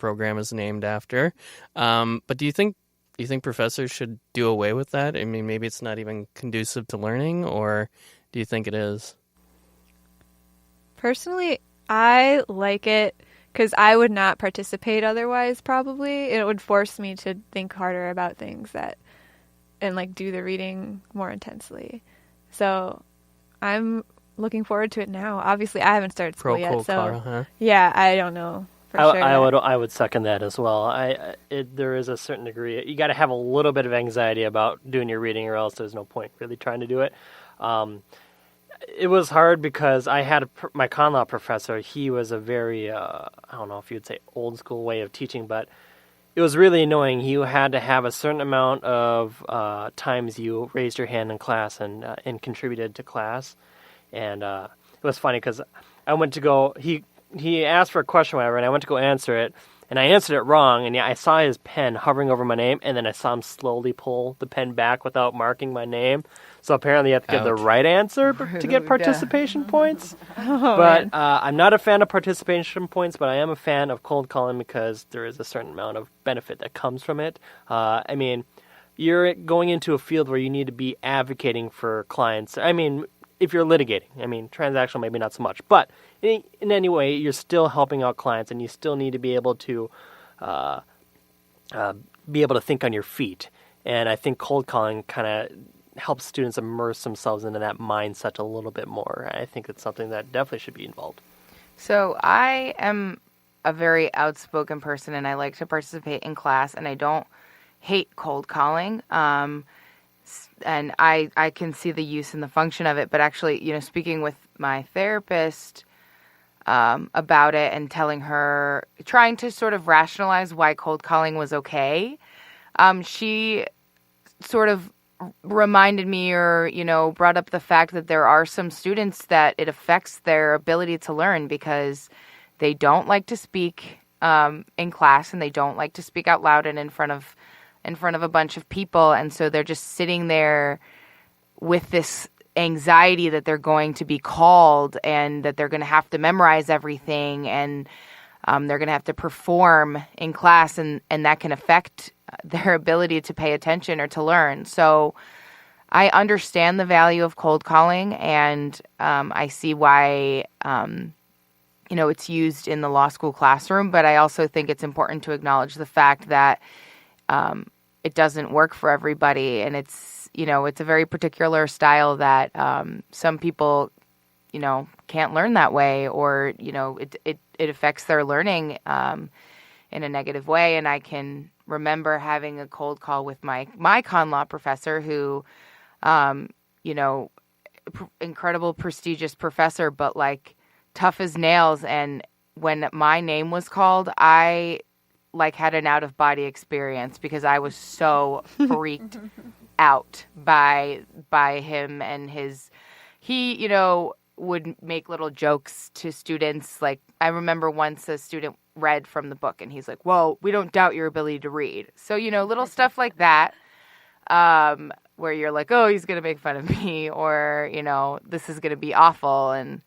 program is named after. But do you think professors should do away with that? I mean, maybe it's not even conducive to learning, or do you think it is? Personally, I like it because I would not participate otherwise, probably. It would force me to think harder about things and like do the reading more intensely. So I'm looking forward to it now. Obviously, I haven't started school yet, so yeah, I don't know for sure. I would second that as well. There is a certain degree. You got to have a little bit of anxiety about doing your reading, or else there's no point really trying to do it. It was hard because I had my con law professor. He was a very, I don't know if you'd say old school way of teaching, but it was really annoying. You had to have a certain amount of times you raised your hand in class and contributed to class. And it was funny because I went to go, he asked for a question or whatever, and I went to go answer it. And I answered it wrong, and I saw his pen hovering over my name, and then I saw him slowly pull the pen back without marking my name. So apparently you have to get the right answer to get participation points. But I'm not a fan of participation points, but I am a fan of cold calling because there is a certain amount of benefit that comes from it. I mean, you're going into a field where you need to be advocating for clients. I mean, if you're litigating, I mean, transactional maybe not so much, but in any way, you're still helping out clients, and you still need to be able to think on your feet. And I think cold calling kind of helps students immerse themselves into that mindset a little bit more. I think it's something that definitely should be involved. So I am a very outspoken person, and I like to participate in class, and I don't hate cold calling. And I can see the use and the function of it, but actually, speaking with my therapist about it and telling her, trying to sort of rationalize why cold calling was okay, she sort of reminded me or, brought up the fact that there are some students that it affects their ability to learn because they don't like to speak in class, and they don't like to speak out loud and in front of a bunch of people, and so they're just sitting there with this anxiety that they're going to be called and that they're going to have to memorize everything, and they're going to have to perform in class, and that can affect their ability to pay attention or to learn. So I understand the value of cold calling, and I see why it's used in the law school classroom, but I also think it's important to acknowledge the fact that it doesn't work for everybody, and it's a very particular style that some people can't learn that way, or it affects their learning in a negative way. And I can remember having a cold call with my con law professor, who incredible prestigious professor, but like tough as nails. And when my name was called, I had an out-of-body experience because I was so freaked out by him and he would make little jokes to students. Like, I remember once a student read from the book, and he's like, "Well, we don't doubt your ability to read." So, little stuff like that, where you're like, "Oh, he's going to make fun of me," or, "This is going to be awful." And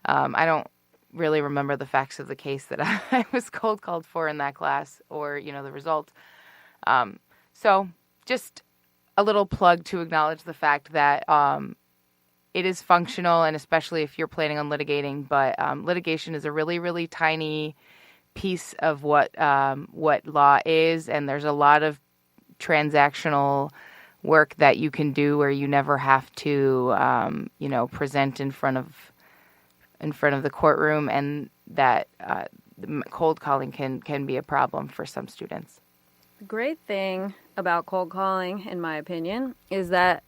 I don't really remember the facts of the case that I was cold called for in that class, or the result. So just a little plug to acknowledge the fact that it is functional, and especially if you're planning on litigating. But litigation is a really, really tiny piece of what law is, and there's a lot of transactional work that you can do where you never have to present in front of the courtroom, and that cold calling can be a problem for some students. The great thing about cold calling, in my opinion, is that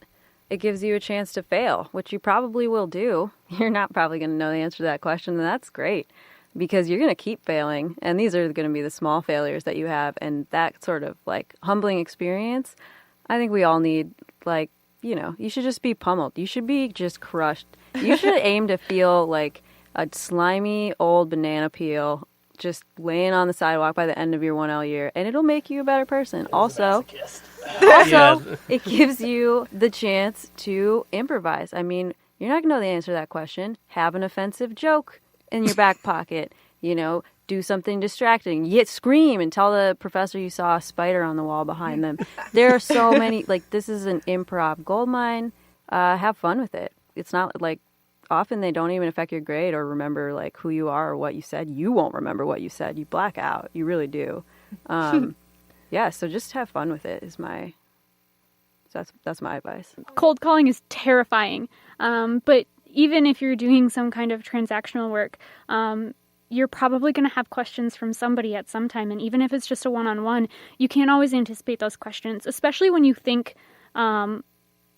it gives you a chance to fail, which you probably will do. You're not probably going to know the answer to that question, and that's great, because you're going to keep failing, and these are going to be the small failures that you have, and that sort of humbling experience, I think we all need. You should just be pummeled. You should be just crushed. You should aim to feel like a slimy old banana peel just laying on the sidewalk by the end of your 1L year, and it'll make you a better person. Also, it gives you the chance to improvise. I mean, you're not going to know the answer to that question. Have an offensive joke in your back pocket. do something distracting. You scream and tell the professor you saw a spider on the wall behind them. There are so many, like, this is an improv goldmine. Have fun with it. It's not like, often they don't even affect your grade or remember, like, who you are or what you said. You won't remember what you said. You black out. You really do. Yeah, so just have fun with it is my... That's my advice. Cold calling is terrifying, but even if you're doing some kind of transactional work, you're probably going to have questions from somebody at some time. And even if it's just a one-on-one, you can't always anticipate those questions, especially when you think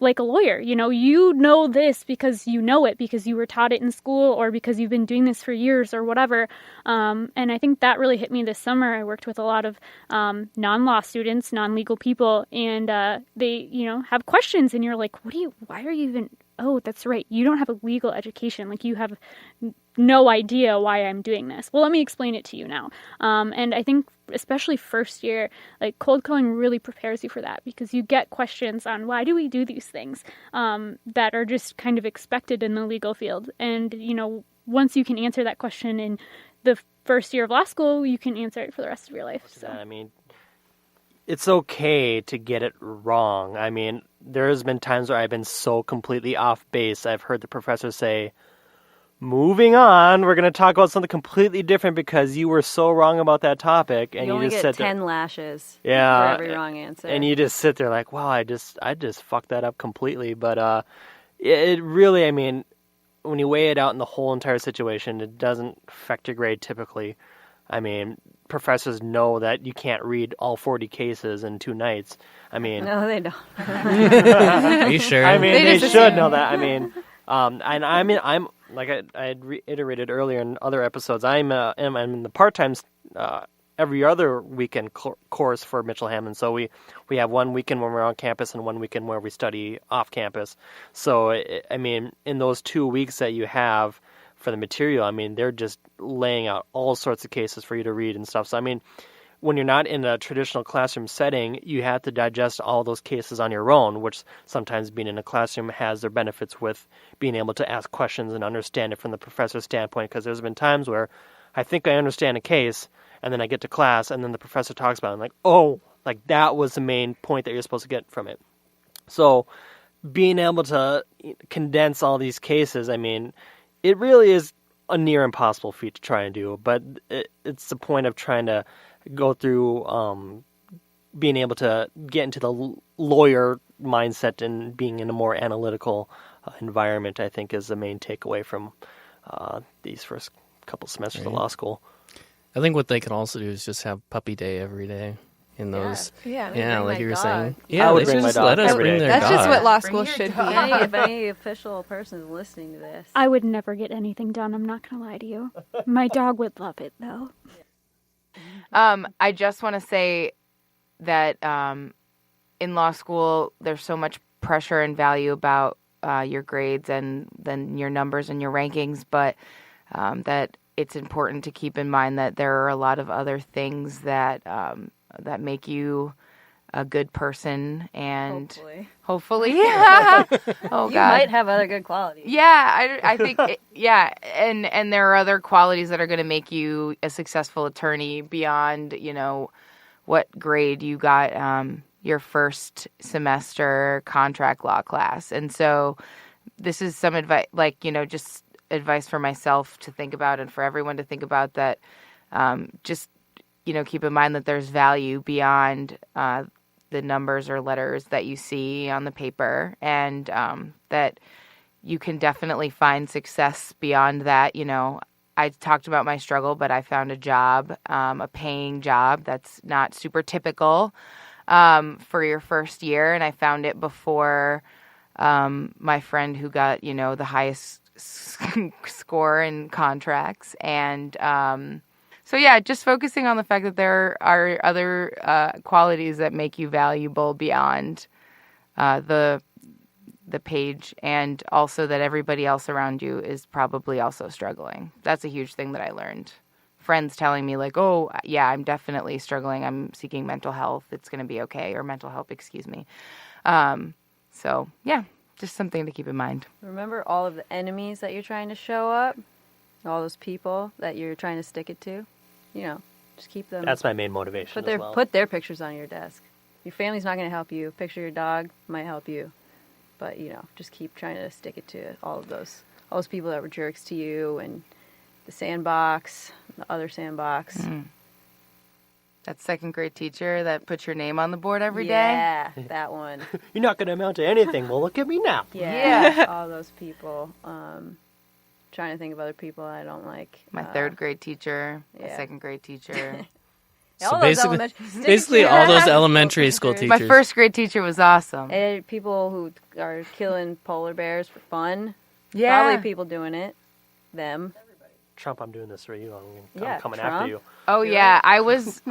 like a lawyer. You know this because you know it, because you were taught it in school or because you've been doing this for years or whatever. And I think that really hit me this summer. I worked with a lot of non-law students, non-legal people, and they, have questions and you're like, why are you even... Oh, that's right. You don't have a legal education. Like, you have no idea why I'm doing this. Well, let me explain it to you now. And I think especially first year, like, cold calling really prepares you for that because you get questions on why do we do these things that are just kind of expected in the legal field. And, once you can answer that question in the first year of law school, you can answer it for the rest of your life. So, I mean, it's okay to get it wrong. I mean, there's been times where I've been so completely off base. I've heard the professor say, moving on, we're going to talk about something completely different because you were so wrong about that topic. And you only just get sit 10 lashes for yeah, every wrong answer. And you just sit there like, wow, I just fucked that up completely. But it really, I mean, when you weigh it out in the whole entire situation, it doesn't affect your grade typically. I mean, professors know that you can't read all 40 cases in 2 nights. I mean... No, they don't. Are you sure? I mean, they should know that. I mean, and I'm like I had reiterated earlier in other episodes, I'm in the part-time every other weekend course for Mitchell Hammond. So we have one weekend when we're on campus and one weekend where we study off campus. So, I mean, in those 2 weeks that you have for the material, I mean, they're just laying out all sorts of cases for you to read and stuff. So, I mean, when you're not in a traditional classroom setting, you have to digest all those cases on your own, which sometimes being in a classroom has their benefits with being able to ask questions and understand it from the professor's standpoint. Because there's been times where I think I understand a case, and then I get to class, and then the professor talks about it, and I'm like, oh, like that was the main point that you're supposed to get from it. So being able to condense all these cases, I mean, it really is a near impossible feat to try and do, but it's the point of trying to go through being able to get into the lawyer mindset and being in a more analytical environment, I think, is the main takeaway from these first couple semesters of law school. I think what they can also do is just have puppy day every day. In those, yeah, like you were saying, I would bring my dog let us every bring day. their That's dog. just what law school should be. If any official person is listening to this. I would never get anything done. I'm not going to lie to you. My dog would love it, though. I just want to say that in law school, there's so much pressure and value about your grades and then your numbers and your rankings, but that it's important to keep in mind that there are a lot of other things that that make you a good person, and hopefully. Oh God, you might have other good qualities. Yeah, I think and there are other qualities that are going to make you a successful attorney beyond what grade you got your first semester contract law class. And so this is some advice, just advice for myself to think about and for everyone to think about, that just keep in mind that there's value beyond the numbers or letters that you see on the paper, and that you can definitely find success beyond that. I talked about my struggle, but I found a job, a paying job that's not super typical for your first year, and I found it before my friend who got the highest score in contracts. And so yeah, just focusing on the fact that there are other qualities that make you valuable beyond the page, and also that everybody else around you is probably also struggling. That's a huge thing that I learned. Friends telling me like, oh yeah, I'm definitely struggling. I'm seeking mental health. It's going to be okay, or mental health, excuse me. So yeah, just something to keep in mind. Remember all of the enemies that you're trying to show up, all those people that you're trying to stick it to. just keep them. That's my main motivation Put their as well. put their pictures on your desk. Your family's not going to help you. Picture your dog might help you, but just keep trying to stick it to all those people that were jerks to you, and the sandbox, the other sandbox. That second grade teacher that puts your name on the board every day. Yeah, that one. You're not going to amount to anything. Well, look at me now. Yeah, all those people. Trying to think of other people I don't like. My third grade teacher, my yeah. second grade teacher. So all those basically all those elementary school teachers. My first grade teacher was awesome. And people who are killing polar bears for fun. Yeah. Probably people doing it. Them. Trump, I'm doing this for you. I'm Yeah, coming Trump. after you. Oh yeah, I was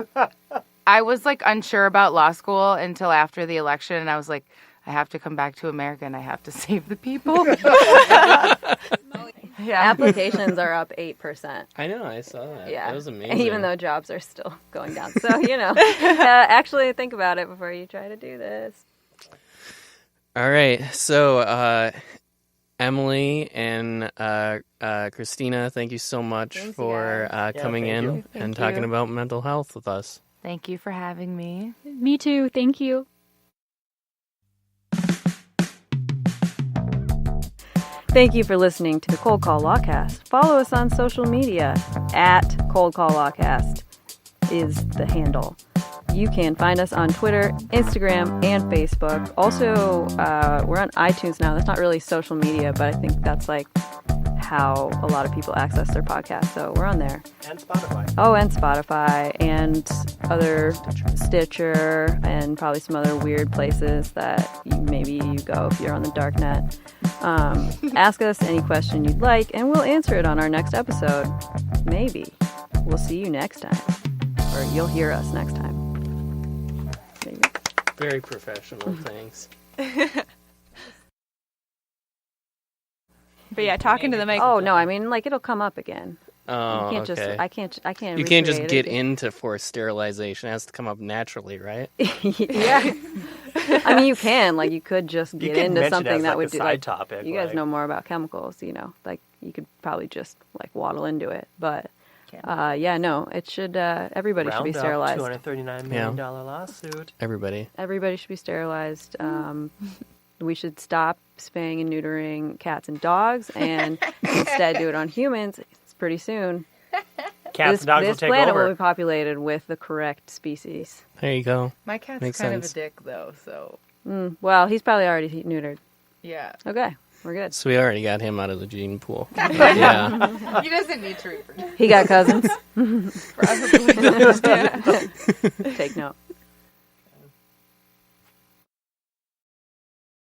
like unsure about law school until after the election, and I was like, I have to come back to America and I have to save the people. Yeah. Applications are up 8%. I know, I saw that. Yeah. That was amazing. Even though jobs are still going down. So, actually think about it before you try to do this. All right. So, Emily and Cristina, thank you so much Thanks, for coming thank in you. and Thank talking you. about mental health with us. Thank you for having me. Me too. Thank you. Thank you for listening to the Cold Call Lawcast. Follow us on social media at Cold Call Lawcast is the handle. You can find us on Twitter, Instagram, and Facebook. Also, we're on iTunes now. That's not really social media, but I think that's like how a lot of people access their podcast. So we're on there. And Spotify. Oh, and Spotify and other Stitcher and probably some other weird places that maybe you go if you're on the dark net. Ask us any question you'd like, and we'll answer it on our next episode. Maybe. We'll see you next time. Or you'll hear us next time. Maybe. Very professional, thanks. But yeah, talking to the mic. Oh, no, I mean, like, it'll come up again. Oh, You can't okay. I can't You can't just recreate get it. into forced sterilization. It has to come up naturally, right? Yeah. I mean, you can. Like, you could just You get can into mention it something as, that like, would a do, side like, topic. you guys like, know more about chemicals, like, you could probably just, like, waddle into it. But, no, it should, everybody should be sterilized. $239 million lawsuit. Everybody. Everybody should be sterilized. We should stop spaying and neutering cats and dogs and instead do it on humans. It's pretty soon. Cats and dogs will This take planet over. will be populated with the correct species. There you go. My cat's Makes kind sense. of a dick though, so Well, he's probably already neutered. yeah. Okay, we're good. So we already got him out of the gene pool. Yeah. He doesn't need to reproduce. He got cousins. Probably. Take note.